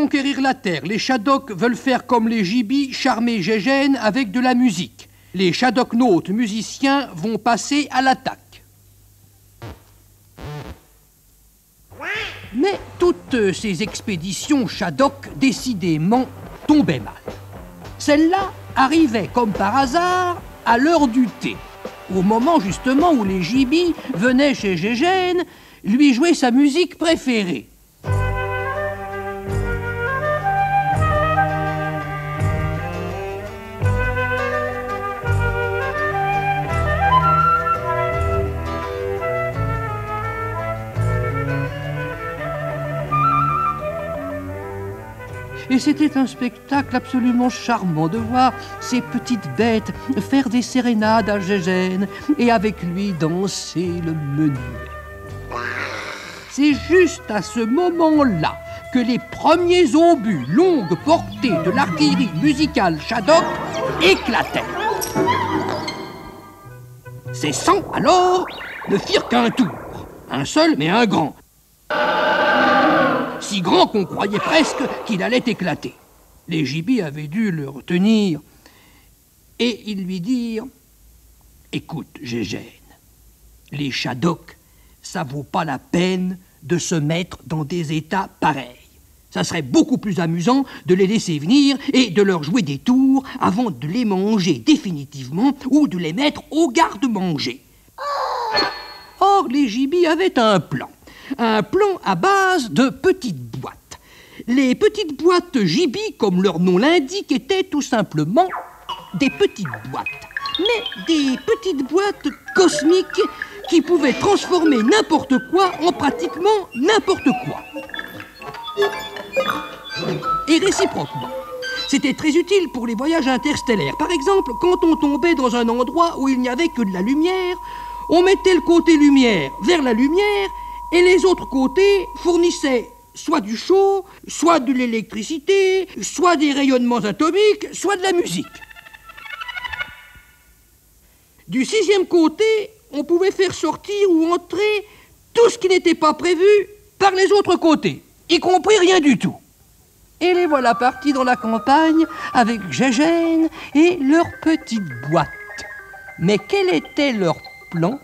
conquérir la terre. Les Shadocks veulent faire comme les Gibis, charmer Gégène avec de la musique. Les Shadoknautes musiciens vont passer à l'attaque. Mais toutes ces expéditions Shadok, décidément, tombaient mal. Celle-là arrivait comme par hasard à l'heure du thé, au moment justement où les Gibis venaient chez Gégène lui jouer sa musique préférée. Et c'était un spectacle absolument charmant de voir ces petites bêtes faire des sérénades à Gégène et avec lui danser le menuet. C'est juste à ce moment-là que les premiers obus longue portée de l'artillerie musicale Shadok éclatèrent. Ces 100, alors, ne firent qu'un tour. Un seul, mais un grand. Si grand qu'on croyait presque qu'il allait éclater. Les Gibis avaient dû le retenir et ils lui dirent « Écoute, Gégène, les Shadocks, ça vaut pas la peine de se mettre dans des états pareils. Ça serait beaucoup plus amusant de les laisser venir et de leur jouer des tours avant de les manger définitivement ou de les mettre au garde-manger. » Or, les Gibis avaient un plan à base de petites boîtes. Les petites boîtes Gibis, comme leur nom l'indique, étaient tout simplement des petites boîtes. Mais des petites boîtes cosmiques qui pouvaient transformer n'importe quoi en pratiquement n'importe quoi. Et réciproquement. C'était très utile pour les voyages interstellaires. Par exemple, quand on tombait dans un endroit où il n'y avait que de la lumière, on mettait le côté lumière vers la lumière et les autres côtés fournissaient soit du chaud, soit de l'électricité, soit des rayonnements atomiques, soit de la musique. Du 6e côté, on pouvait faire sortir ou entrer tout ce qui n'était pas prévu par les autres côtés, y compris rien du tout. Et les voilà partis dans la campagne avec Gégène et leurs petites boîtes. Mais quel était leur plan ?